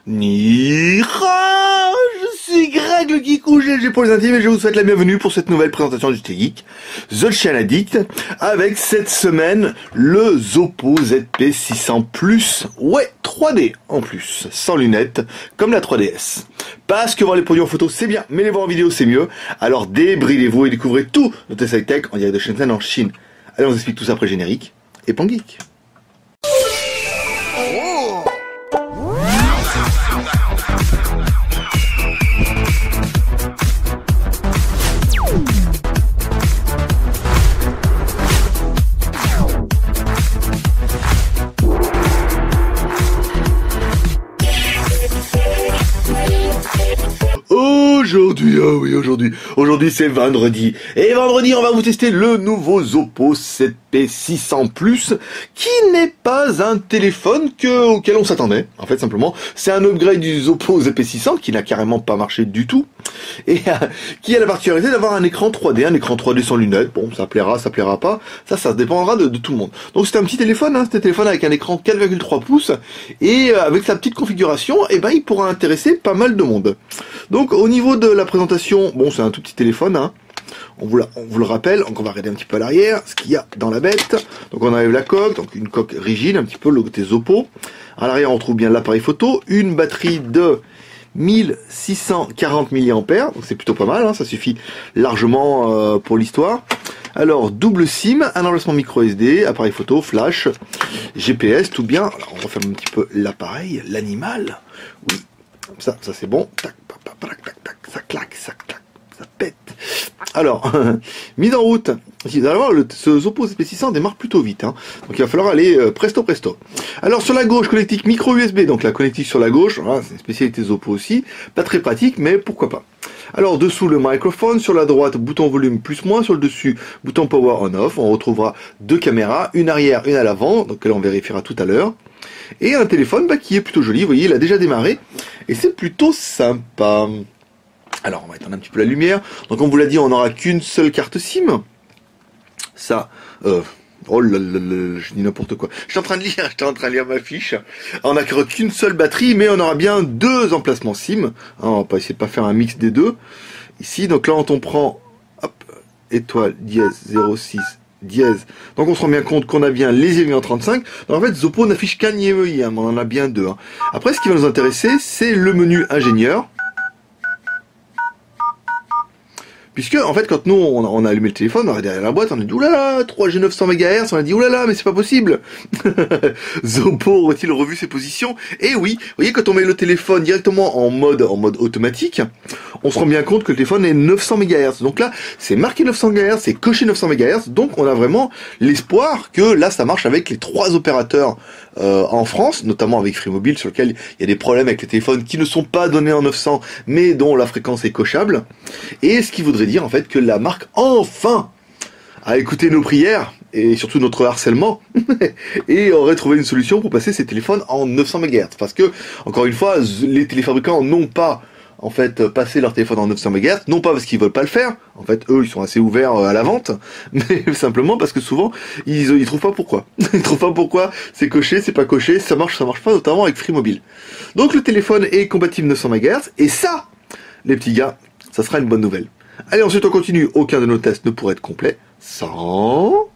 Ni ra, je suis Greg le Geek ou GLG pour les intimes et je vous souhaite la bienvenue pour cette nouvelle présentation du Geek, The Chien Addict, avec cette semaine le Oppo ZP600 Plus, ouais 3D en plus, sans lunettes, comme la 3DS. Parce que voir les produits en photo c'est bien, mais les voir en vidéo c'est mieux, alors débridez-vous et découvrez tout notre high-tech en direct de Shenzhen en Chine. Allez on vous explique tout ça après le générique, et Pan Geek. Aujourd'hui c'est vendredi. Et vendredi, on va vous tester le nouveau Oppo ZP600 Plus, qui n'est pas un téléphone auquel on s'attendait. En fait, simplement, c'est un upgrade du Oppo ZP600 qui n'a carrément pas marché du tout. Et qui a la particularité d'avoir un écran 3D, sans lunettes. Bon, ça plaira pas. Ça dépendra de tout le monde. Donc c'est un petit téléphone, c'est un téléphone avec un écran 4,3 pouces. Et avec sa petite configuration, il pourra intéresser pas mal de monde. Donc au niveau de la présentation, bon c'est un tout petit téléphone, on vous le rappelle, donc on va regarder un petit peu à l'arrière, ce qu'il y a dans la bête. Donc on enlève la coque, donc une coque rigide, un petit peu le côté Oppo. À l'arrière on trouve bien l'appareil photo, une batterie de 1640 mAh, donc c'est plutôt pas mal, ça suffit largement pour l'histoire. Alors double SIM, un emplacement micro SD, appareil photo, flash, GPS, tout bien. Alors on referme un petit peu l'appareil, l'animal. Oui, ça c'est bon. Tac, tac, ça claque, ça pète. Alors, mise en route. Vous allez voir, ce Oppo ZP600 démarre plutôt vite, donc il va falloir aller presto. Alors sur la gauche, connectique micro USB, donc la connectique sur la gauche, voilà, c'est une spécialité Oppo aussi, pas très pratique, mais pourquoi pas. Alors dessous le microphone, sur la droite bouton volume plus-moins, sur le dessus bouton power on-off, on retrouvera deux caméras, une arrière, une à l'avant, donc là on vérifiera tout à l'heure. Et un téléphone qui est plutôt joli, vous voyez, il a déjà démarré, et c'est plutôt sympa. Alors, on va éteindre un petit peu la lumière. Donc, on vous l'a dit, on n'aura qu'une seule carte SIM. Ça, oh là là, je dis n'importe quoi. J'étais en train de lire ma fiche. On n'a qu'une seule batterie, mais on aura bien deux emplacements SIM. On va pas essayer de pas faire un mix des deux. Ici, donc là, on prend, hop, étoile, dièse, 06, dièse. Donc, on se rend bien compte qu'on a bien les IMEI en 35. Donc, en fait, Oppo n'affiche qu'un IMEI, mais on en a bien deux. Après, ce qui va nous intéresser, c'est le menu ingénieur. Puisque, en fait, quand nous, on a allumé le téléphone, on a derrière la boîte, on a dit, oulala, 3G 900 MHz, on a dit, oulala, mais c'est pas possible. Oppo aurait-il revu ses positions? Et oui, vous voyez, quand on met le téléphone directement en mode automatique, on se rend bien compte que le téléphone est 900 MHz. Donc là, c'est marqué 900 MHz, c'est coché 900 MHz, donc on a vraiment l'espoir que là, ça marche avec les trois opérateurs en France, notamment avec Free Mobile, sur lequel il y a des problèmes avec les téléphones qui ne sont pas donnés en 900, mais dont la fréquence est cochable. Et ce qui voudrait dire en fait que la marque enfin a écouté nos prières et surtout notre harcèlement et aurait trouvé une solution pour passer ces téléphones en 900 MHz. Parce que, encore une fois, les téléfabricants n'ont pas en fait passer leur téléphone en 900 MHz, non pas parce qu'ils veulent pas le faire, en fait eux ils sont assez ouverts à la vente, mais simplement parce que souvent ils trouvent pas pourquoi. Ils trouvent pas pourquoi c'est coché, c'est pas coché, ça marche pas, notamment avec Free Mobile. Donc le téléphone est compatible 900 MHz, et ça, les petits gars, ça sera une bonne nouvelle. Allez, ensuite on continue, aucun de nos tests ne pourrait être complet sans...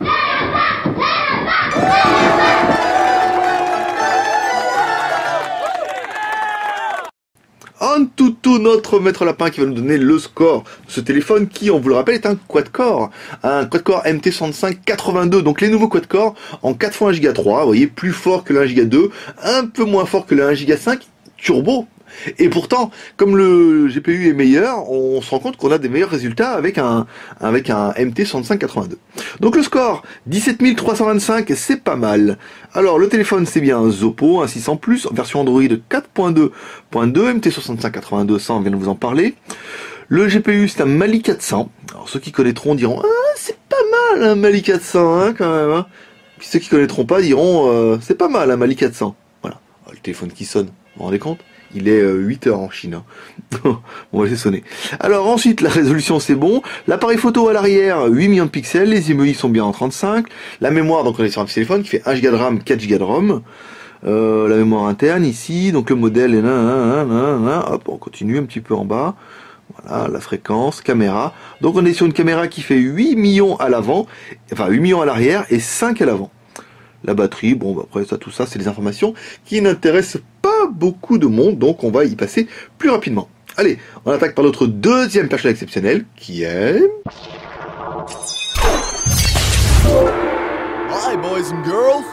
Un toutou, notre maître lapin qui va nous donner le score de ce téléphone qui, on vous le rappelle, est un quad-core MT6582, donc les nouveaux quad-core en 4 fois 1 Go 3, vous voyez, plus fort que le 1 Go 2, un peu moins fort que le 1 Go 5 turbo. Et pourtant, comme le GPU est meilleur, on se rend compte qu'on a des meilleurs résultats avec un MT6582. Donc le score, 17 325, c'est pas mal. Alors le téléphone, c'est bien un Oppo, un 600 Plus, version Android 4.2.2, MT6582, ça on vient de vous en parler. Le GPU, c'est un Mali 400. Alors ceux qui connaîtront diront, ah, c'est pas mal un Mali 400 quand même. Puis ceux qui connaîtront pas diront, c'est pas mal un Mali 400. Voilà, le téléphone qui sonne, vous vous rendez compte? Il est 8h en Chine. On va laisser sonner. Alors ensuite, la résolution c'est bon. L'appareil photo à l'arrière, 8 millions de pixels. Les IMEI sont bien en 35. La mémoire, donc on est sur un petit téléphone qui fait 1 Go de RAM, 4 Go de ROM. La mémoire interne ici, donc le modèle est là, hop, on continue un petit peu en bas. Voilà, la fréquence, caméra. Donc on est sur une caméra qui fait 8 millions à l'avant, enfin 8 millions à l'arrière et 5 à l'avant. La batterie, bon, bah après ça, tout ça, c'est des informations qui n'intéressent pas beaucoup de monde, donc on va y passer plus rapidement. Allez, on attaque par notre deuxième personnage exceptionnel, qui est... Hi, boys and girls.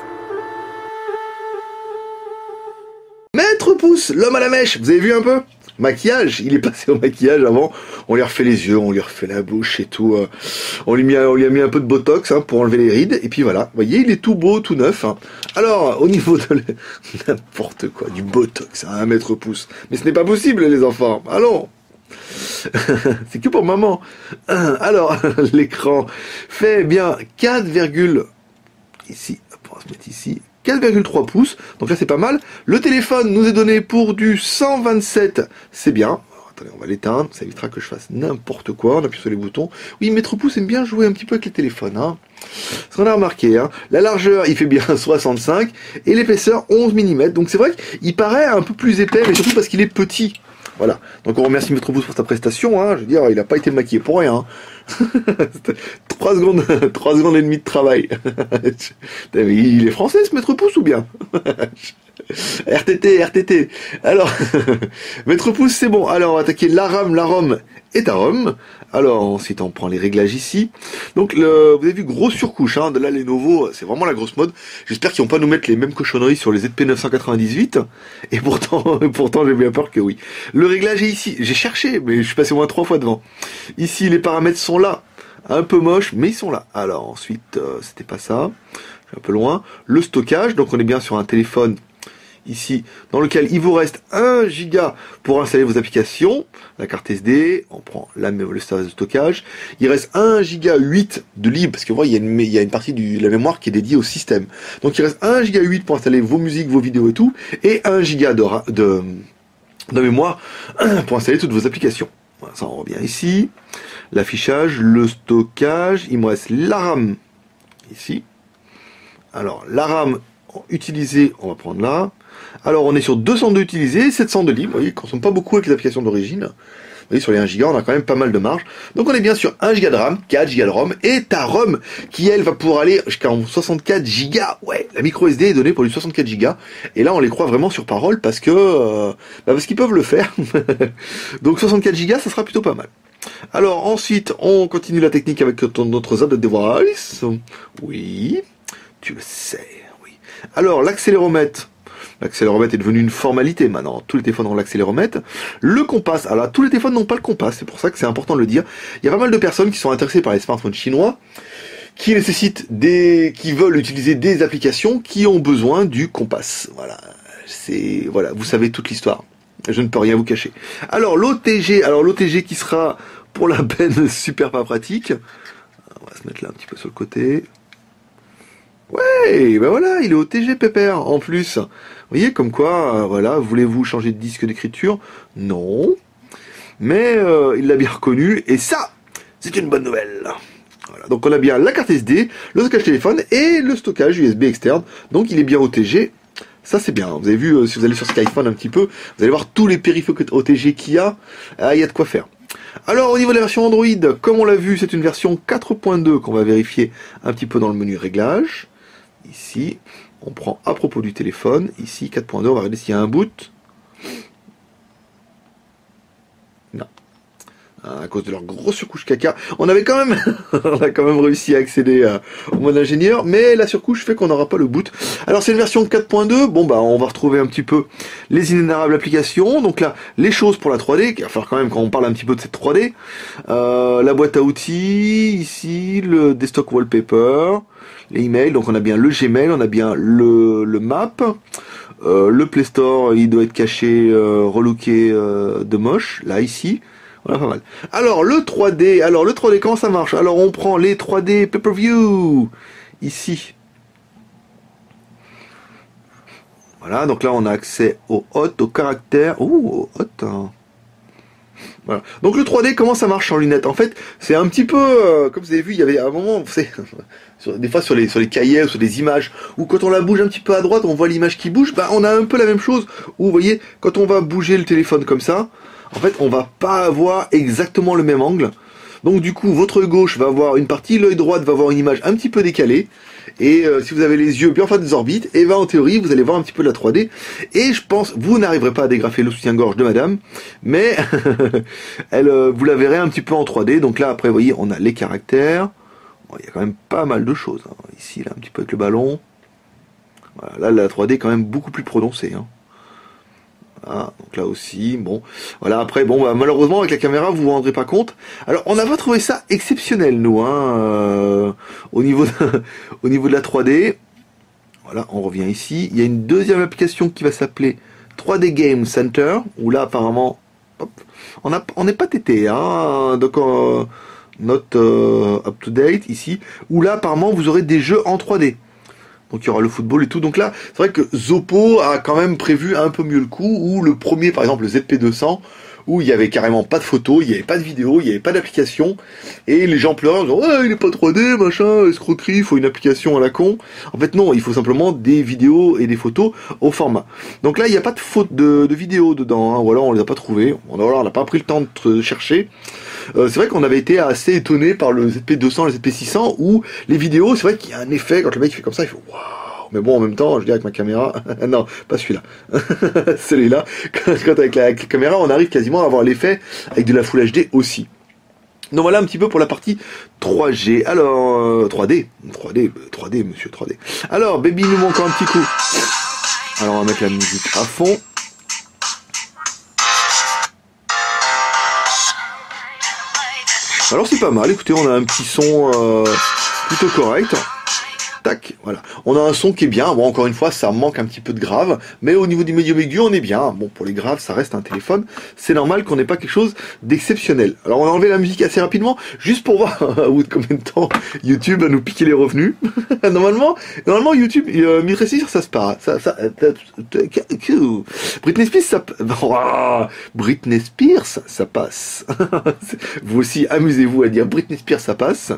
Maître Pouce, l'homme à la mèche, vous avez vu un peu? Maquillage, il est passé au maquillage avant, on lui a refait les yeux, on lui a refait la bouche et tout, on lui a mis un peu de botox pour enlever les rides, et puis voilà, vous voyez, il est tout beau, tout neuf. Alors, au niveau de... n'importe quoi, du botox, Maître Pouce, mais ce n'est pas possible les enfants, allons. C'est que pour maman. Alors, l'écran fait bien 4, ici, on va se mettre ici, 4,3 pouces, donc là c'est pas mal. Le téléphone nous est donné pour du 127, c'est bien. Alors, attendez, on va l'éteindre, ça évitera que je fasse n'importe quoi, on appuie sur les boutons. Oui, Maître Pouce aime bien jouer un petit peu avec les téléphones. Ce qu'on a remarqué, la largeur il fait bien 65, et l'épaisseur 11 mm, donc c'est vrai qu'il paraît un peu plus épais, mais surtout parce qu'il est petit. Voilà, donc on remercie Maître Pouce pour sa prestation, je veux dire, il n'a pas été maquillé pour rien. 3 secondes, 3 secondes et demie de travail. Il est français ce Maître Pouce ou bien? RTT. Alors, Maître Pouce c'est bon. Alors on va attaquer la RAM, la ROM et ta ROM. Alors ensuite on prend les réglages ici. Donc vous avez vu, grosse surcouche de la Lenovo, c'est vraiment la grosse mode. J'espère qu'ils vont pas nous mettre les mêmes cochonneries sur les ZP998. Et pourtant j'ai bien peur que oui. Le réglage est ici. J'ai cherché, mais je suis passé au moins 3 fois devant. Ici les paramètres sont là. Un peu moche, mais ils sont là. Alors ensuite, c'était pas ça. Je suis un peu loin. Le stockage, donc on est bien sur un téléphone ici, dans lequel il vous reste 1 giga pour installer vos applications, la carte SD, on prend le service de stockage, il reste 1 giga 8 de libre, parce que vous voyez, il y a une partie de la mémoire qui est dédiée au système. Donc il reste 1 giga 8 pour installer vos musiques, vos vidéos et tout, et 1 giga de mémoire pour installer toutes vos applications. Voilà, ça on revient ici, l'affichage, le stockage, il me reste la RAM, ici. Alors la RAM utilisée, on va prendre là. Alors on est sur 202 utilisés, 700 de libre, vous voyez, ne consomme pas beaucoup avec les applications d'origine. Vous voyez, sur les 1 giga, on a quand même pas mal de marge. Donc on est bien sur 1 giga de RAM, 4 giga de ROM, et ta ROM, qui elle va pouvoir aller jusqu'à 64 giga. Ouais, la micro SD est donnée pour du 64 giga. Et là on les croit vraiment sur parole parce que parce qu'ils peuvent le faire. Donc 64 giga, ça sera plutôt pas mal. Alors ensuite, on continue la technique avec notre ZAD de device. Oui, tu le sais, oui. Alors l'accéléromètre. L'accéléromètre est devenu une formalité maintenant. Tous les téléphones ont l'accéléromètre. Le compass. Alors là, tous les téléphones n'ont pas le compass. C'est pour ça que c'est important de le dire. Il y a pas mal de personnes qui sont intéressées par les smartphones chinois, qui qui veulent utiliser des applications qui ont besoin du compass. Voilà, vous savez toute l'histoire. Je ne peux rien vous cacher. Alors l'OTG qui sera pour la peine super pas pratique. On va se mettre là un petit peu sur le côté. Ouais, ben voilà, il est OTG pépère en plus. Vous voyez comme quoi, voilà, voulez-vous changer de disque d'écriture? Non. Mais il l'a bien reconnu, et ça, c'est une bonne nouvelle. Voilà, donc on a bien la carte SD, le stockage téléphone et le stockage USB externe. Donc il est bien OTG. Ça c'est bien. Vous avez vu, si vous allez sur Skyphone un petit peu, vous allez voir tous les périphériques OTG qu'il y a. Il y a de quoi faire. Alors au niveau de la version Android, comme on l'a vu, c'est une version 4.2 qu'on va vérifier un petit peu dans le menu réglage. Ici, on prend à propos du téléphone. Ici, 4.2, on va regarder s'il y a un boot. Non. À cause de leur grosse surcouche caca. On a quand même réussi à accéder au mode ingénieur, mais la surcouche fait qu'on n'aura pas le boot. Alors c'est une version 4.2, bon bah on va retrouver un petit peu les inénarrables applications. Donc là, les choses pour la 3D, il va falloir quand même qu'on parle un petit peu de cette 3D. La boîte à outils, ici, le desktop wallpaper, les emails, donc on a bien le Gmail, on a bien le Map, le Play Store, il doit être caché, relooké de moche, là ici. Voilà, pas mal. Alors le 3D, comment ça marche? Alors on prend les 3D pay-per-view ici. Voilà, donc là on a accès au hot, au caractère. Ouh, au hot. Voilà. Donc le 3D, comment ça marche en lunettes? En fait, c'est un petit peu, comme vous avez vu, il y avait un moment, vous savez, des fois sur les cahiers ou sur des images, où quand on la bouge un petit peu à droite, on voit l'image qui bouge, bah on a un peu la même chose, où vous voyez, quand on va bouger le téléphone comme ça, en fait, on va pas avoir exactement le même angle. Donc du coup, votre gauche va avoir une partie, l'œil droit va avoir une image un petit peu décalée. Et si vous avez les yeux bien en face des orbites, et ben en théorie, vous allez voir un petit peu de la 3D. Et je pense, vous n'arriverez pas à dégrafer le soutien-gorge de madame, mais vous la verrez un petit peu en 3D. Donc là, après, vous voyez, on a les caractères. Bon, il y a quand même pas mal de choses. Hein. Ici, là, un petit peu avec le ballon. Voilà, là, la 3D est quand même beaucoup plus prononcée. Hein. Voilà, donc là aussi, bon, voilà, après, bon, bah, malheureusement, avec la caméra, vous vous rendrez pas compte. Alors, on n'a pas trouvé ça exceptionnel, nous, hein, au niveau de la 3D. Voilà, on revient ici. Il y a une deuxième application qui va s'appeler 3D Game Center, où là, apparemment, hop, on n'est pas tété, hein, donc, not up to date, ici, où là, apparemment, vous aurez des jeux en 3D. Donc il y aura le football et tout. Donc là, c'est vrai que Zopo a quand même prévu un peu mieux le coup, où le premier, par exemple, le ZP200, où il y avait carrément pas de photos, il y avait pas de vidéo, il y avait pas d'application, et les gens pleuraient en disant ouais, il est pas 3D, machin, escroquerie, il faut une application à la con. En fait non, il faut simplement des vidéos et des photos au format. Donc là, il n'y a pas de faute de vidéos dedans, hein, ou alors on les a pas trouvées, on n'a pas pris le temps de chercher. C'est vrai qu'on avait été assez étonné par le ZP200 et le ZP600 où les vidéos, c'est vrai qu'il y a un effet quand le mec fait comme ça, il fait waouh. Mais bon, en même temps, je dis avec ma caméra, non, pas celui-là, celui-là. Quand avec la caméra, on arrive quasiment à avoir l'effet avec de la Full HD aussi. Donc voilà un petit peu pour la partie 3G. Alors 3D, monsieur 3D. Alors Baby, il nous manque encore un petit coup. Alors on va mettre la musique à fond. Alors c'est pas mal, écoutez, on a un petit son plutôt correct. Tac, voilà. On a un son qui est bien, bon encore une fois ça manque un petit peu de grave, mais au niveau du médium aigu on est bien. Bon pour les graves ça reste un téléphone, c'est normal qu'on n'ait pas quelque chose d'exceptionnel. Alors on a enlevé la musique assez rapidement, juste pour voir au bout de combien de temps YouTube va nous piquer les revenus. normalement YouTube, Mitre Spears ça se passe. Britney Spears ça... Britney Spears ça passe. Vous aussi amusez-vous à dire Britney Spears ça passe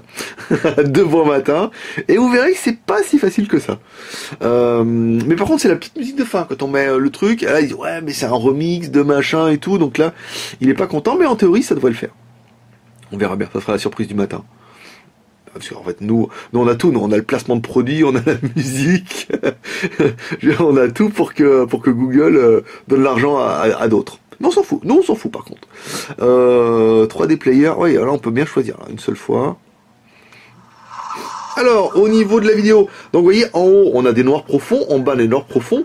de bon matin, et vous verrez que c'est pas si facile que ça. Mais par contre c'est la petite musique de fin quand on met le truc, là il dit ouais mais c'est un remix de machin et tout, donc là il est pas content, mais en théorie ça devrait le faire. On verra bien, ça sera la surprise du matin. Parce qu'en fait nous on a tout, nous on a le placement de produits, on a la musique, on a tout pour que Google donne l'argent à d'autres. Mais on s'en fout, nous on s'en fout par contre. 3D player, oui alors on peut bien choisir là, une seule fois. Alors, au niveau de la vidéo, donc vous voyez, en haut, on a des noirs profonds, en bas, des noirs profonds,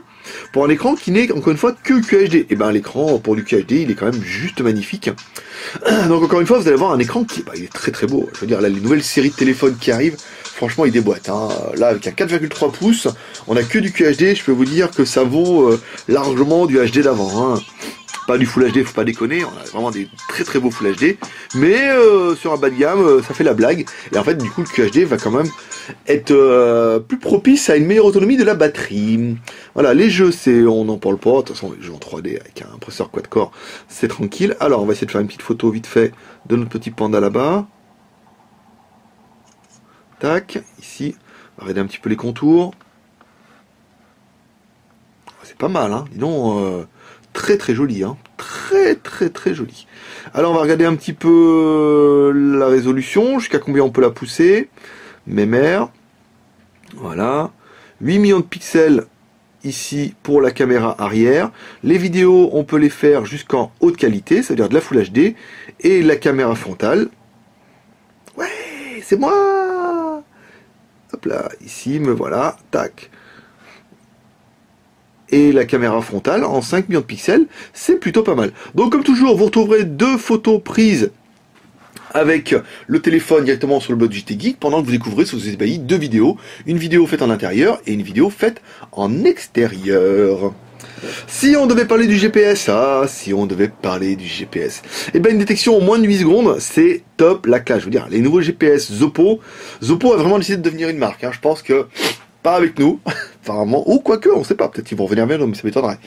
pour un écran qui n'est, encore une fois, que QHD. Et ben, l'écran, pour du QHD, il est quand même juste magnifique. Donc, encore une fois, vous allez avoir un écran qui il est très très beau. Je veux dire, là, les nouvelles séries de téléphones qui arrivent, franchement, ils déboîtent. Hein. Là, avec un 4,3 pouces, on a que du QHD, je peux vous dire que ça vaut largement du HD d'avant. Hein. Pas du Full HD, faut pas déconner, on a vraiment des très très beaux Full HD, mais sur un bas de gamme, ça fait la blague, et en fait du coup le QHD va quand même être plus propice à une meilleure autonomie de la batterie. Voilà, les jeux, on n'en parle pas, de toute façon les jeux en 3D avec un processeur quad-core, c'est tranquille. Alors on va essayer de faire une petite photo vite fait de notre petit panda là-bas. Tac, ici, on va regarder un petit peu les contours. C'est pas mal, hein, dis donc... très très joli, hein. Très très très joli. Alors on va regarder un petit peu la résolution, jusqu'à combien on peut la pousser. Mémère. Voilà. 8 millions de pixels ici pour la caméra arrière. Les vidéos, on peut les faire jusqu'en haute qualité, c'est-à-dire de la Full HD. Et la caméra frontale. Ouais, c'est moi. Hop là, ici, me voilà. Tac. Et la caméra frontale en 5 millions de pixels, c'est plutôt pas mal. Donc comme toujours, vous retrouverez 2 photos prises avec le téléphone directement sur le blog du JT Geek, pendant que vous découvrez sous ces ébahis 2 vidéos. Une vidéo faite en intérieur et une vidéo faite en extérieur. Si on devait parler du GPS, si on devait parler du GPS, eh ben une détection en moins de 8 secondes, c'est top la classe. Je veux dire, les nouveaux GPS Zopo a vraiment décidé de devenir une marque. Hein. Je pense que... pas avec nous, apparemment, ou quoique, on sait pas, peut-être qu'ils vont revenir vers nous, mais ça m'étonnerait.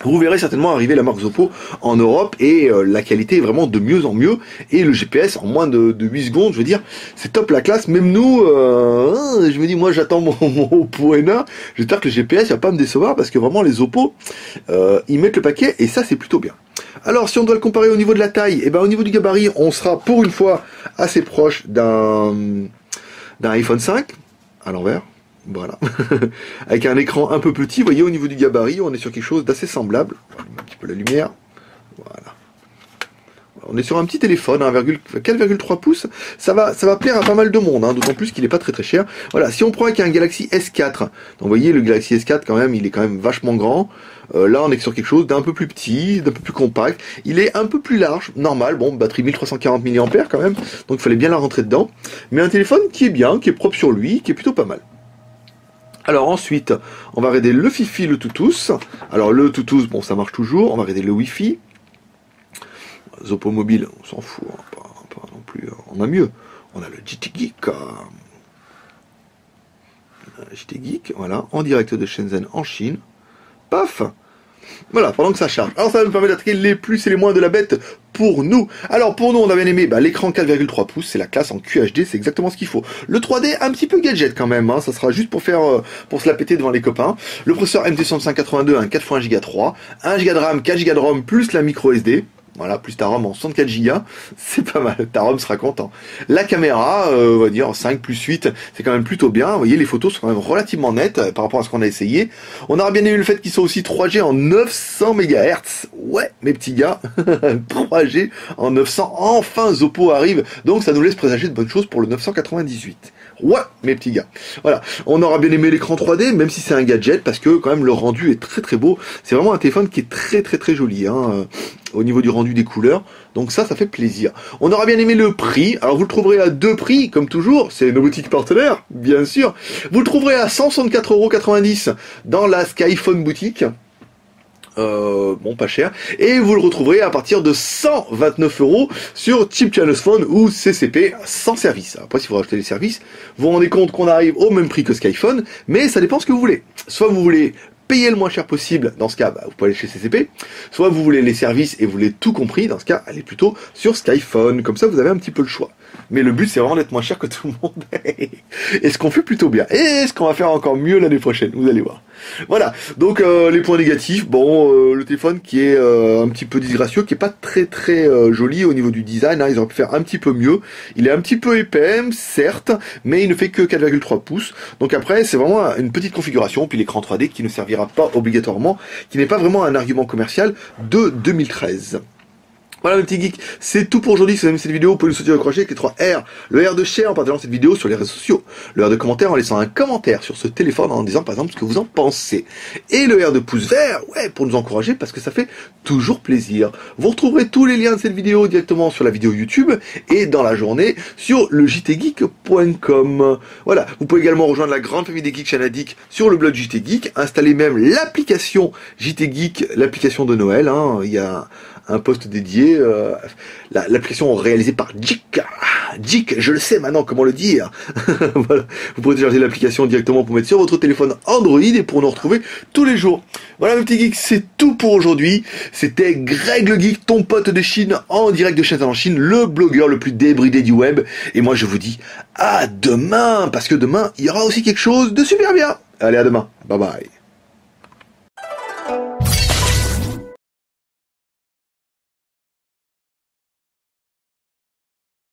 vous verrez certainement arriver la marque Oppo en Europe et la qualité est vraiment de mieux en mieux et le GPS en moins de 8 secondes, je veux dire, c'est top la classe. Même nous, je me dis, moi j'attends mon Oppo N1, j'espère que le GPS va pas me décevoir parce que vraiment les Oppo, ils mettent le paquet et ça c'est plutôt bien. Alors si on doit le comparer au niveau de la taille, et ben au niveau du gabarit, on sera pour une fois assez proche d'un iPhone 5 à l'envers. Voilà, avec un écran un peu petit, vous voyez au niveau du gabarit, on est sur quelque chose d'assez semblable. Un petit peu la lumière, voilà. On est sur un petit téléphone, 4,3 pouces, ça va plaire à pas mal de monde, hein, d'autant plus qu'il n'est pas très très cher. Voilà, si on prend avec un Galaxy S4, donc vous voyez le Galaxy S4 quand même, il est quand même vachement grand. Là on est sur quelque chose d'un peu plus petit, d'un peu plus compact. Il est un peu plus large, normal, bon, batterie 1340 mAh quand même, donc il fallait bien la rentrer dedans. Mais un téléphone qui est bien, qui est propre sur lui, qui est plutôt pas mal. Alors ensuite, on va regarder le Fifi, le Toutous. Alors le Toutous, bon ça marche toujours. On va regarder le Wi-Fi. Oppo mobile, on s'en fout, hein, pas non plus. On a mieux. On a le JT Geek. JT Geek, voilà, en direct de Shenzhen en Chine. Paf! Voilà, pendant que ça charge. Alors ça va nous permettre d'attirer les plus et les moins de la bête pour nous. Alors pour nous, on a bien aimé l'écran 4,3 pouces, c'est la classe en QHD, c'est exactement ce qu'il faut. Le 3D, un petit peu gadget quand même, hein, ça sera juste pour faire pour se la péter devant les copains. Le processeur MT6582, un 4 x 1 Go 3, 1 Go de RAM, 4 Go de ROM, plus la micro SD. Voilà, plus ta ROM en 64 Go, c'est pas mal, ta ROM sera content. La caméra, on va dire 5 plus 8, c'est quand même plutôt bien. Vous voyez, les photos sont quand même relativement nettes par rapport à ce qu'on a essayé. On aura bien aimé le fait qu'ils sont aussi 3G en 900 MHz. Ouais, mes petits gars, 3G en 900, enfin Oppo arrive, donc ça nous laisse présager de bonnes choses pour le 998. Ouais, mes petits gars. Voilà, on aura bien aimé l'écran 3D, même si c'est un gadget, parce que quand même le rendu est très très beau. C'est vraiment un téléphone qui est très très très joli, hein, au niveau du rendu des couleurs. Donc ça fait plaisir. On aura bien aimé le prix. Alors vous le trouverez à deux prix, comme toujours. C'est nos boutiques partenaires, bien sûr. Vous le trouverez à 164,90 € dans la Skyphone boutique. Bon, pas cher. Et vous le retrouverez à partir de 129 € sur Cheap Channels Phone ou CCP sans service. Après, si vous rajoutez les services, vous vous rendez compte qu'on arrive au même prix que Skyphone, mais ça dépend ce que vous voulez. Soit vous voulez payer le moins cher possible, dans ce cas, vous pouvez aller chez CCP, soit vous voulez les services et vous voulez tout compris, dans ce cas, allez plutôt sur Skyphone. Comme ça, vous avez un petit peu le choix. Mais le but, c'est vraiment d'être moins cher que tout le monde. Et ce qu'on fait plutôt bien. Et ce qu'on va faire encore mieux l'année prochaine, vous allez voir. Voilà, donc les points négatifs, bon, le téléphone qui est un petit peu disgracieux, qui est pas très très joli au niveau du design, hein, ils auraient pu faire un petit peu mieux. Il est un petit peu épais, certes, mais il ne fait que 4,3 pouces. Donc après, c'est vraiment une petite configuration, puis l'écran 3D qui ne servira pas obligatoirement, qui n'est pas vraiment un argument commercial de 2013. Voilà mes petits geeks, c'est tout pour aujourd'hui. Si vous avez aimé cette vidéo, vous pouvez nous soutenir au crochet avec les 3 R. Le R de share en partageant cette vidéo sur les réseaux sociaux. Le R de commentaire en laissant un commentaire sur ce téléphone en disant par exemple ce que vous en pensez. Et le R de pouce vert, ouais, pour nous encourager parce que ça fait toujours plaisir. Vous retrouverez tous les liens de cette vidéo directement sur la vidéo YouTube et dans la journée sur le jtgeek.com. Voilà, vous pouvez également rejoindre la grande famille des geeks Chanadik sur le blog JT Geek. Installez même l'application JT Geek, l'application de Noël, hein. Il y a un post dédié, l'application réalisée par Jik. Jik, je le sais maintenant comment le dire. Voilà. Vous pourrez télécharger l'application directement pour mettre sur votre téléphone Android et pour nous retrouver tous les jours. Voilà mes petits geeks, c'est tout pour aujourd'hui. C'était Greg le Geek, ton pote de Chine, en direct de Shenzhen en Chine, le blogueur le plus débridé du web. Et moi je vous dis à demain, parce que demain il y aura aussi quelque chose de super bien. Allez, à demain, bye bye.